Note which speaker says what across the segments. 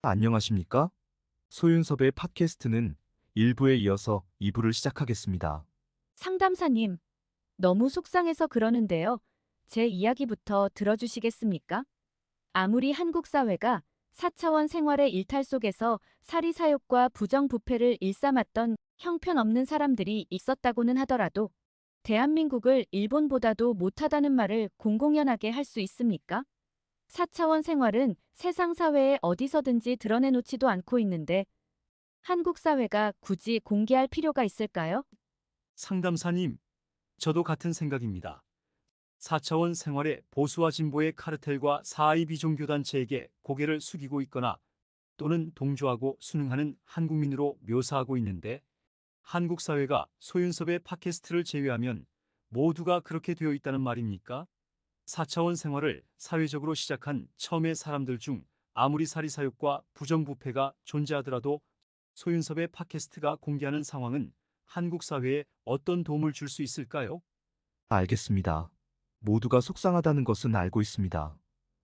Speaker 1: 안녕하십니까? 소윤섭의 팟캐스트는 1부에 이어서 2부를 시작하겠습니다.
Speaker 2: 상담사님, 너무 속상해서 그러는데요. 제 이야기부터 들어주시겠습니까? 아무리 한국 사회가 4차원 생활의 일탈 속에서 사리사욕과 부정부패를 일삼았던 형편없는 사람들이 있었다고는 하더라도 대한민국을 일본보다도 못하다는 말을 공공연하게 할 수 있습니까? 4차원 생활은 세상 사회에 어디서든지 드러내놓지도 않고 있는데 한국 사회가 굳이 공개할 필요가 있을까요?
Speaker 3: 상담사님, 저도 같은 생각입니다. 4차원 생활의 보수와 진보의 카르텔과 사이 비종교단체에게 고개를 숙이고 있거나 또는 동조하고 순응하는 한국민으로 묘사하고 있는데 한국 사회가 소윤섭의 팟캐스트를 제외하면 모두가 그렇게 되어 있다는 말입니까? 4차원 생활을 사회적으로 시작한 처음의 사람들 중 아무리 사리사욕과 부정부패가 존재하더라도 소윤섭의 팟캐스트가 공개하는 상황은 한국 사회에 어떤 도움을 줄 수 있을까요?
Speaker 1: 알겠습니다. 모두가 속상하다는 것은 알고 있습니다.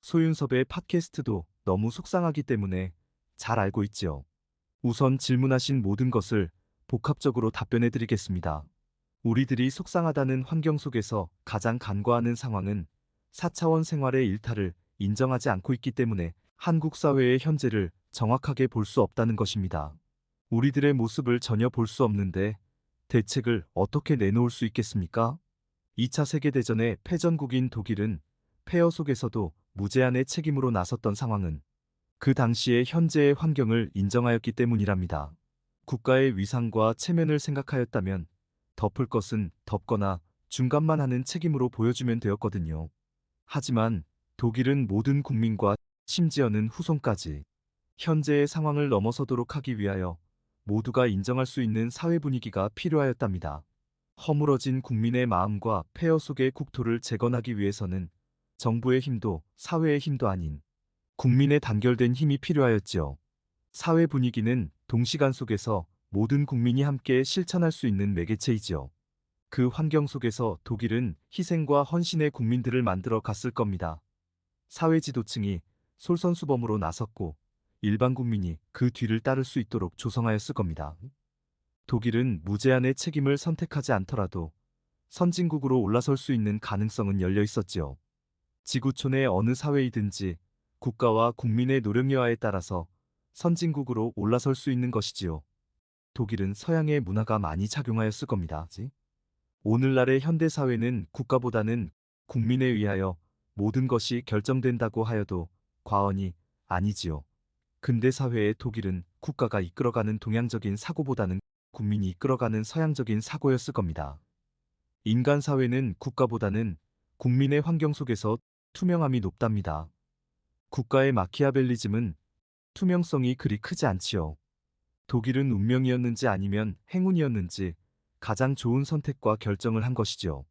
Speaker 1: 소윤섭의 팟캐스트도 너무 속상하기 때문에 잘 알고 있지요. 우선 질문하신 모든 것을 복합적으로 답변해 드리겠습니다. 우리들이 속상하다는 환경 속에서 가장 간과하는 상황은 4차원 생활의 일탈을 인정하지 않고 있기 때문에 한국 사회의 현재를 정확하게 볼 수 없다는 것입니다. 우리들의 모습을 전혀 볼 수 없는데 대책을 어떻게 내놓을 수 있겠습니까? 2차 세계대전의 패전국인 독일은 폐허 속에서도 무제한의 책임으로 나섰던 상황은 그 당시의 현재의 환경을 인정하였기 때문이랍니다. 국가의 위상과 체면을 생각하였다면 덮을 것은 덮거나 중간만 하는 책임으로 보여주면 되었거든요. 하지만 독일은 모든 국민과 심지어는 후손까지 현재의 상황을 넘어서도록 하기 위하여 모두가 인정할 수 있는 사회 분위기가 필요하였답니다. 허물어진 국민의 마음과 폐허 속의 국토를 재건하기 위해서는 정부의 힘도 사회의 힘도 아닌 국민의 단결된 힘이 필요하였지요. 사회 분위기는 동시간 속에서 모든 국민이 함께 실천할 수 있는 매개체이지요. 그 환경 속에서 독일은 희생과 헌신의 국민들을 만들어 갔을 겁니다. 사회 지도층이 솔선수범으로 나섰고 일반 국민이 그 뒤를 따를 수 있도록 조성하였을 겁니다. 독일은 무제한의 책임을 선택하지 않더라도 선진국으로 올라설 수 있는 가능성은 열려 있었지요. 지구촌의 어느 사회이든지 국가와 국민의 노력 여하에 따라서 선진국으로 올라설 수 있는 것이지요. 독일은 서양의 문화가 많이 작용하였을 겁니다. 오늘날의 현대사회는 국가보다는 국민에 의하여 모든 것이 결정된다고 하여도 과언이 아니지요. 근대사회의 독일은 국가가 이끌어가는 동양적인 사고보다는 국민이 이끌어가는 서양적인 사고였을 겁니다. 인간사회는 국가보다는 국민의 환경 속에서 투명함이 높답니다. 국가의 마키아벨리즘은 투명성이 그리 크지 않지요. 독일은 운명이었는지 아니면 행운이었는지 가장 좋은 선택과 결정을 한 것이지요.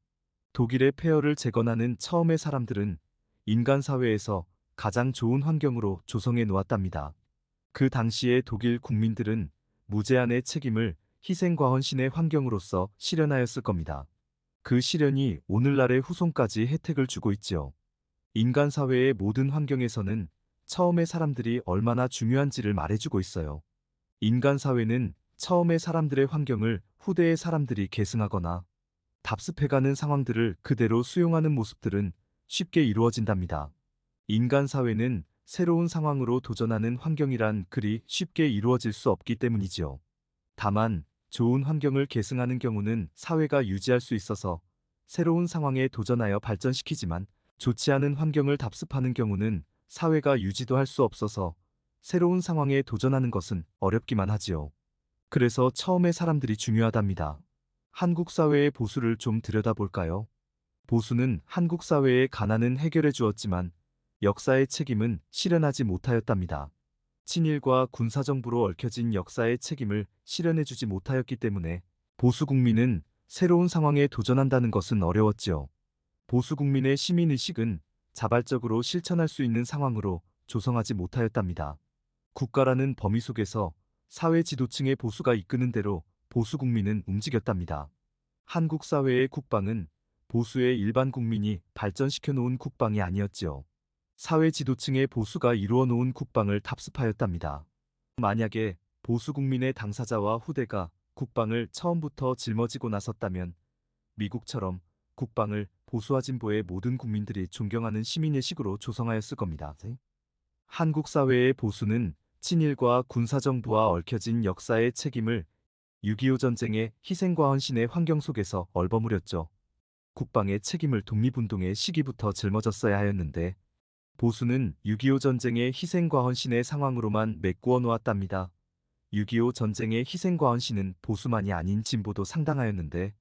Speaker 1: 독일의 폐허를 재건하는 처음의 사람들은 인간사회에서 가장 좋은 환경으로 조성해 놓았답니다. 그 당시의 독일 국민들은 무제한의 책임을 희생과 헌신의 환경으로서 실현하였을 겁니다. 그 실현이 오늘날의 후손까지 혜택을 주고 있지요. 인간사회의 모든 환경에서는 처음의 사람들이 얼마나 중요한지를 말해주고 있어요. 인간사회는 처음의 사람들의 환경을 후대의 사람들이 계승하거나 답습해가는 상황들을 그대로 수용하는 모습들은 쉽게 이루어진답니다. 인간사회는 새로운 상황으로 도전하는 환경이란 그리 쉽게 이루어질 수 없기 때문이지요. 다만 좋은 환경을 계승하는 경우는 사회가 유지할 수 있어서 새로운 상황에 도전하여 발전시키지만 좋지 않은 환경을 답습하는 경우는 사회가 유지도 할 수 없어서 새로운 상황에 도전하는 것은 어렵기만 하지요. 그래서 처음의 사람들이 중요하답니다. 한국 사회의 보수를 좀 들여다볼까요? 보수는 한국 사회의 가난은 해결해 주었지만 역사의 책임은 실현하지 못하였답니다. 친일과 군사정부로 얽혀진 역사의 책임을 실현해주지 못하였기 때문에 보수 국민은 새로운 상황에 도전한다는 것은 어려웠지요. 보수 국민의 시민의식은 자발적으로 실천할 수 있는 상황으로 조성하지 못하였답니다. 국가라는 범위 속에서 사회 지도층의 보수가 이끄는 대로 보수 국민은 움직였답니다. 한국 사회의 국방은 보수의 일반 국민이 발전시켜 놓은 국방이 아니었지요. 사회 지도층의 보수가 이루어 놓은 국방을 답습하였답니다. 만약에 보수 국민의 당사자와 후대가 국방을 처음부터 짊어지고 나섰다면 미국처럼 국방을 보수와 진보의 모든 국민들이 존경하는 시민의식으로 조성하였을 겁니다. 한국 사회의 보수는 친일과 군사정부와 얽혀진 역사의 책임을 6.25 전쟁의 희생과 헌신의 환경 속에서 얼버무렸죠. 국방의 책임을 독립운동의 시기부터 짊어졌어야 하였는데 보수는 6.25 전쟁의 희생과 헌신의 상황으로만 메꾸어 놓았답니다. 6.25 전쟁의 희생과 헌신은 보수만이 아닌 진보도 상당하였는데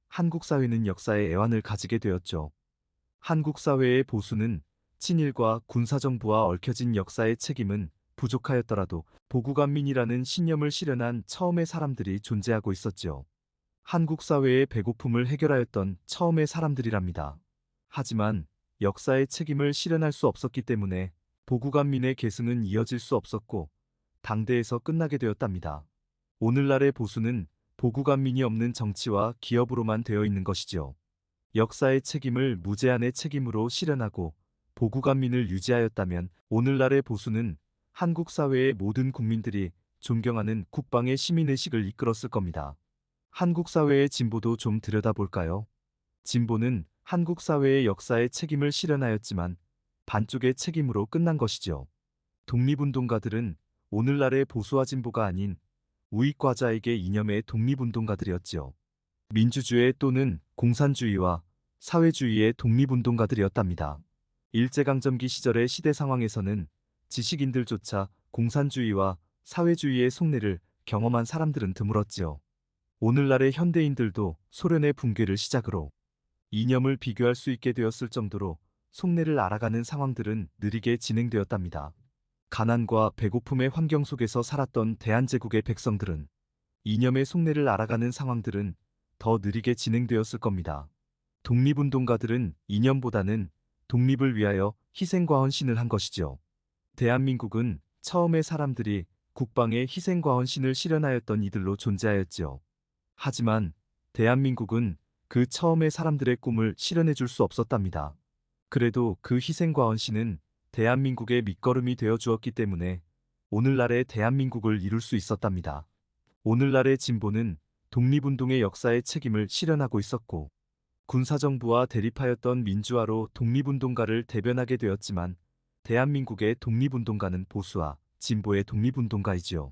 Speaker 1: 한국 사회는 역사의 애환을 가지게 되었죠. 한국 사회의 보수는 친일과 군사정부와 얽혀진 역사의 책임은 부족하였더라도 보국안민이라는 신념을 실현한 처음의 사람들이 존재하고 있었지요. 한국 사회의 배고픔을 해결하였던 처음의 사람들이랍니다. 하지만 역사의 책임을 실현할 수 없었기 때문에 보국안민의 계승은 이어질 수 없었고 당대에서 끝나게 되었답니다. 오늘날의 보수는 보국안민이 없는 정치와 기업으로만 되어 있는 것이지요. 역사의 책임을 무제한의 책임으로 실현하고 보국안민을 유지하였다면 오늘날의 보수는 한국 사회의 모든 국민들이 존경하는 국방의 시민의식을 이끌었을 겁니다. 한국 사회의 진보도 좀 들여다볼까요? 진보는 한국 사회의 역사의 책임을 실현하였지만 반쪽의 책임으로 끝난 것이죠. 독립운동가들은 오늘날의 보수와 진보가 아닌 우익과자에게 이념의 독립운동가들이었지요. 민주주의 또는 공산주의와 사회주의의 독립운동가들이었답니다. 일제강점기 시절의 시대 상황에서는 지식인들조차 공산주의와 사회주의의 속내를 경험한 사람들은 드물었지요. 오늘날의 현대인들도 소련의 붕괴를 시작으로 이념을 비교할 수 있게 되었을 정도로 속내를 알아가는 상황들은 느리게 진행되었답니다. 가난과 배고픔의 환경 속에서 살았던 대한제국의 백성들은 이념의 속내를 알아가는 상황들은 더 느리게 진행되었을 겁니다. 독립운동가들은 이념보다는 독립을 위하여 희생과 헌신을 한 것이죠. 대한민국은 처음의 사람들이 국방의 희생과 헌신을 실현하였던 이들로 존재하였지요. 하지만 대한민국은 그 처음의 사람들의 꿈을 실현해 줄 수 없었답니다. 그래도 그 희생과 헌신은 대한민국의 밑거름이 되어 주었기 때문에 오늘날의 대한민국을 이룰 수 있었답니다. 오늘날의 진보는 독립운동의 역사의 책임을 실현하고 있었고 군사정부와 대립하였던 민주화로 독립운동가를 대변하게 되었지만 대한민국의 독립운동가는 보수와 진보의 독립운동가이지요.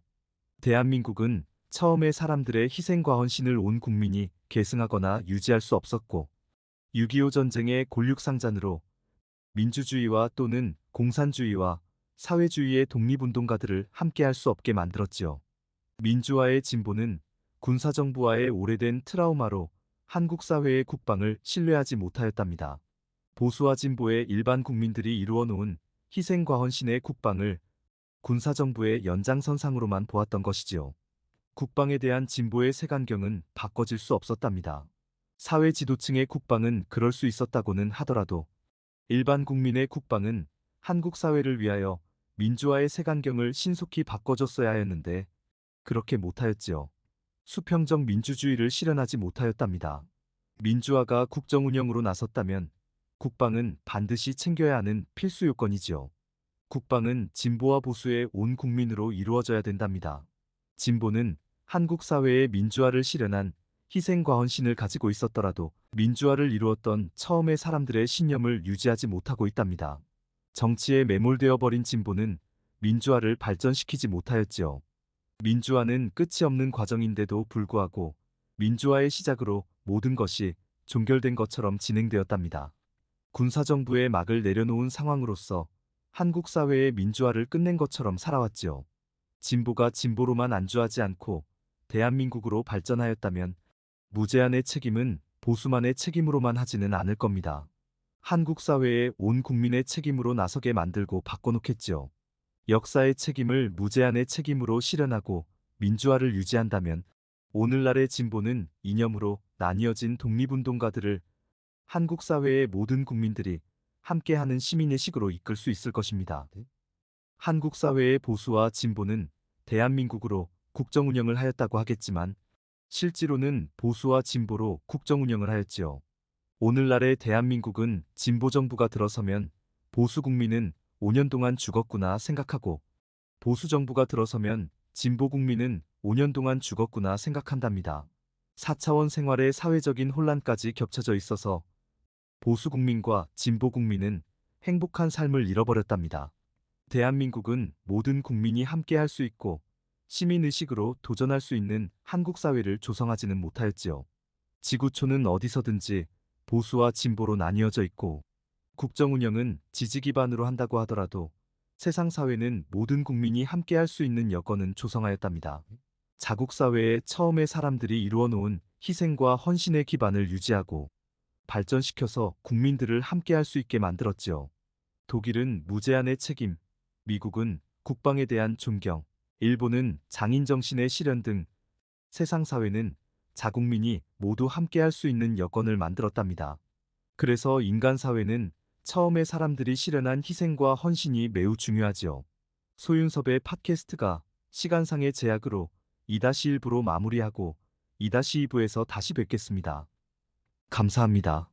Speaker 1: 대한민국은 처음의 사람들의 희생과 헌신을 온 국민이 계승하거나 유지할 수 없었고 6.25 전쟁의 골육상잔으로 민주주의와 또는 공산주의와 사회주의의 독립운동가들을 함께할 수 없게 만들었지요. 민주화의 진보는 군사정부와의 오래된 트라우마로 한국 사회의 국방을 신뢰하지 못하였답니다. 보수와 진보의 일반 국민들이 이루어 놓은 희생과 헌신의 국방을 군사정부의 연장선상으로만 보았던 것이지요. 국방에 대한 진보의 색안경은 바꿔질 수 없었답니다. 사회 지도층의 국방은 그럴 수 있었다고는 하더라도 일반 국민의 국방은 한국 사회를 위하여 민주화의 색안경을 신속히 바꿔줬어야 하였는데 그렇게 못하였지요. 수평적 민주주의를 실현하지 못하였답니다. 민주화가 국정 운영으로 나섰다면 국방은 반드시 챙겨야 하는 필수 요건이지요. 국방은 진보와 보수의 온 국민으로 이루어져야 된답니다. 진보는 한국 사회의 민주화를 실현한 희생과 헌신을 가지고 있었더라도 민주화를 이루었던 처음의 사람들의 신념을 유지하지 못하고 있답니다. 정치에 매몰되어 버린 진보는 민주화를 발전시키지 못하였지요. 민주화는 끝이 없는 과정인데도 불구하고 민주화의 시작으로 모든 것이 종결된 것처럼 진행되었답니다. 군사정부의 막을 내려놓은 상황으로서 한국 사회의 민주화를 끝낸 것처럼 살아왔지요. 진보가 진보로만 안주하지 않고 대한민국으로 발전하였다면 무제한의 책임은 보수만의 책임으로만 하지는 않을 겁니다. 한국 사회의 온 국민의 책임으로 나서게 만들고 바꿔놓겠지요. 역사의 책임을 무제한의 책임으로 실현하고 민주화를 유지한다면 오늘날의 진보는 이념으로 나뉘어진 독립운동가들을 한국 사회의 모든 국민들이 함께하는 시민의식으로 이끌 수 있을 것입니다. 한국 사회의 보수와 진보는 대한민국으로 국정 운영을 하였다고 하겠지만 실제로는 보수와 진보로 국정 운영을 하였지요. 오늘날의 대한민국은 진보 정부가 들어서면 보수 국민은 5년 동안 죽었구나 생각하고 보수 정부가 들어서면 진보 국민은 5년 동안 죽었구나 생각한답니다. 4차원 생활의 사회적인 혼란까지 겹쳐져 있어서 보수 국민과 진보 국민은 행복한 삶을 잃어버렸답니다. 대한민국은 모든 국민이 함께 할 수 있고 시민의식으로 도전할 수 있는 한국 사회를 조성하지는 못하였지요. 지구촌은 어디서든지 보수와 진보로 나뉘어져 있고 국정 운영은 지지 기반으로 한다고 하더라도 세상 사회는 모든 국민이 함께 할 수 있는 여건은 조성하였답니다. 자국 사회에 처음에 사람들이 이루어 놓은 희생과 헌신의 기반을 유지하고 발전시켜서 국민들을 함께 할 수 있게 만들었지요. 독일은 무제한의 책임, 미국은 국방에 대한 존경, 일본은 장인 정신의 실현 등 세상 사회는 자국민이 모두 함께 할 수 있는 여건을 만들었답니다. 그래서 인간 사회는 처음에 사람들이 실현한 희생과 헌신이 매우 중요하지요. 소윤섭의 팟캐스트가 시간상의 제약으로 2-1부로 마무리하고 2-2부에서 다시 뵙겠습니다. 감사합니다.